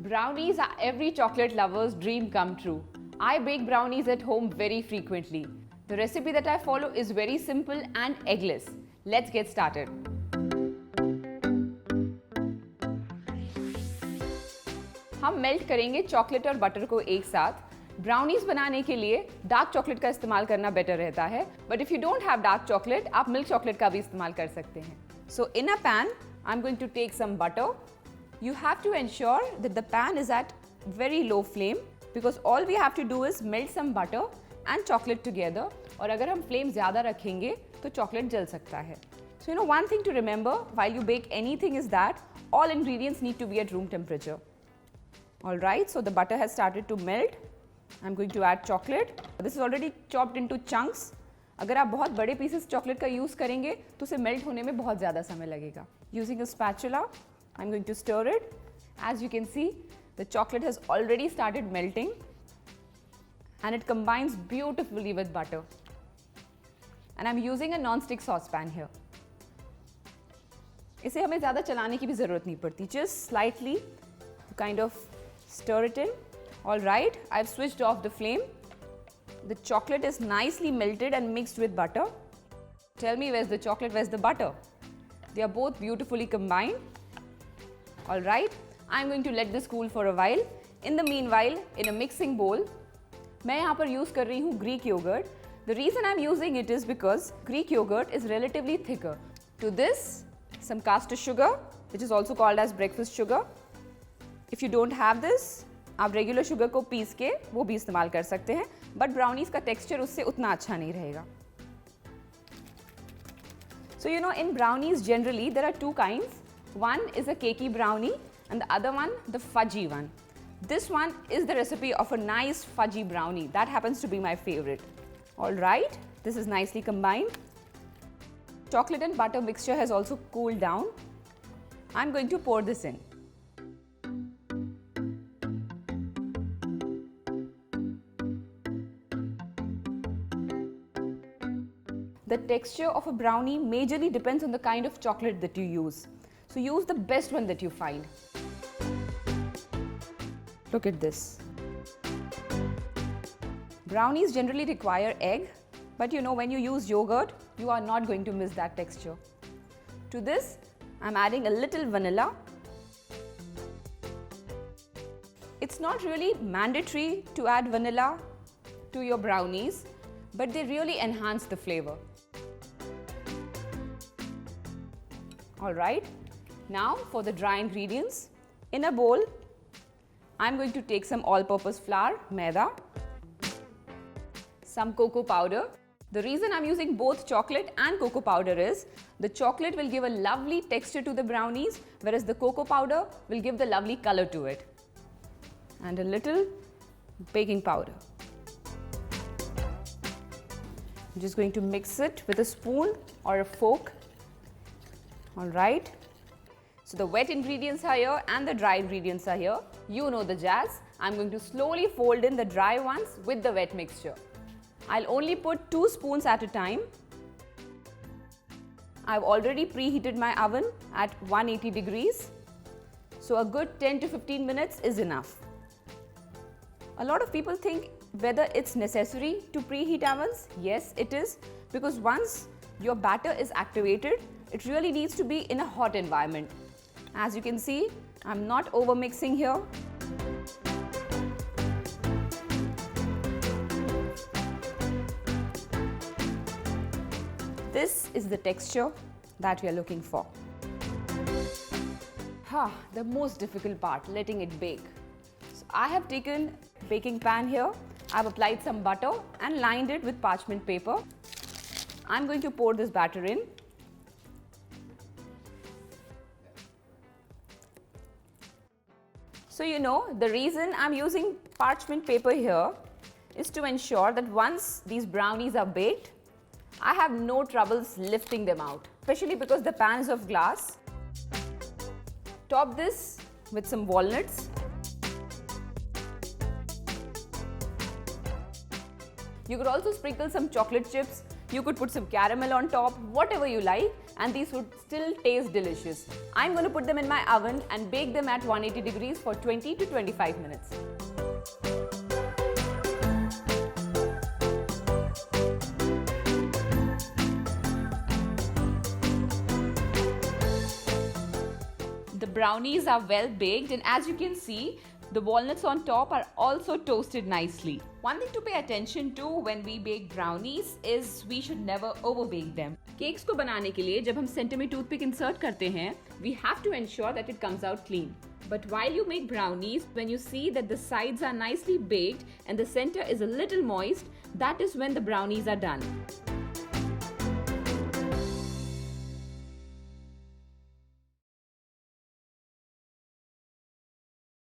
Brownies are every chocolate lover's dream come true. I bake brownies at home very frequently. The recipe that I follow is very simple and eggless. Let's get started. हम melt करेंगे chocolate और butter को एक साथ. Brownies बनाने के लिए dark chocolate का इस्तेमाल करना बेटर रहता है, but if you don't have dark chocolate आप मिल्क चॉकलेट का भी इस्तेमाल कर सकते हैं. So in a pan I am going to take some butter. You have to ensure that the pan is at very low flame because all we have to do is melt some butter and chocolate together. और अगर हम flame ज़्यादा रखेंगे तो chocolate जल सकता है. So one thing to remember while you bake anything is that all ingredients need to be at room temperature. Alright, so the butter has started to melt. I'm going to add chocolate. This is already chopped into chunks. अगर आप बहुत बड़े pieces chocolate का use करेंगे तो उसे melt होने में बहुत ज़्यादा समय लगेगा. Using a spatula, I'm going to stir it. As you can see, the chocolate has already started melting and it combines beautifully with butter. And I'm using a non-stick saucepan here. इसे हमें ज़्यादा चलाने की भी ज़रूरत नहीं पड़ती. Just slightly kind of stir it in. All right, I've switched off the flame. The chocolate is nicely melted and mixed with butter. Tell me, where's the chocolate, where's the butter? They are both beautifully combined. All right, I'm going to let this cool for a while. In the meanwhile, in a mixing bowl, मैं यहाँ पर use कर रही हूँ Greek yogurt. The reason I'm using it is because Greek yogurt is relatively thicker. To this, some caster sugar, which is also called as breakfast sugar. If you don't have this, आप regular sugar को piece के वो भी इस्तेमाल कर सकते हैं, but brownies का texture उससे उतना अच्छा नहीं रहेगा. So in brownies generally there are two kinds. One is a cakey brownie and the other one the fudgy one. This one is the recipe of a nice fudgy brownie. That happens to be my favorite. Alright, this is nicely combined. Chocolate and butter mixture has also cooled down. I'm going to pour this in. The texture of a brownie majorly depends on the kind of chocolate that you use. So use the best one that you find. Look at this. Brownies generally require egg, but when you use yogurt, you are not going to miss that texture. To this, I'm adding a little vanilla. It's not really mandatory to add vanilla to your brownies, but they really enhance the flavor. All right. Now for the dry ingredients. In a bowl, I'm going to take some all-purpose flour, maida, some cocoa powder. The reason I'm using both chocolate and cocoa powder is the chocolate will give a lovely texture to the brownies, whereas the cocoa powder will give the lovely color to it. And a little baking powder. I'm just going to mix it with a spoon or a fork. All right. So the wet ingredients are here and the dry ingredients are here. You know the jazz. I'm going to slowly fold in the dry ones with the wet mixture. I'll only put 2 spoons at a time. I've already preheated my oven at 180 degrees. So a good 10 to 15 minutes is enough. A lot of people think whether it's necessary to preheat ovens. Yes, it is, because once your batter is activated, it really needs to be in a hot environment. As you can see, I'm not over mixing here. This is the texture that we are looking for. The most difficult part, letting it bake. So I have taken a baking pan here. I've applied some butter and lined it with parchment paper. I'm going to pour this batter in. So the reason I'm using parchment paper here is to ensure that once these brownies are baked, I have no troubles lifting them out, especially because the pan is of glass. Top this with some walnuts. You could also sprinkle some chocolate chips You could put some caramel on top, whatever you like, and these would still taste delicious. I'm going to put them in my oven and bake them at 180 degrees for 20 to 25 minutes. The brownies are well baked, and as you can see, the walnuts on top are also toasted nicely. One thing to pay attention to when we bake brownies is we should never overbake them. Cakes को बनाने के लिए जब हम center में toothpick insert करते हैं, we have to ensure that it comes out clean. But while you make brownies, when you see that the sides are nicely baked and the center is a little moist, that is when the brownies are done.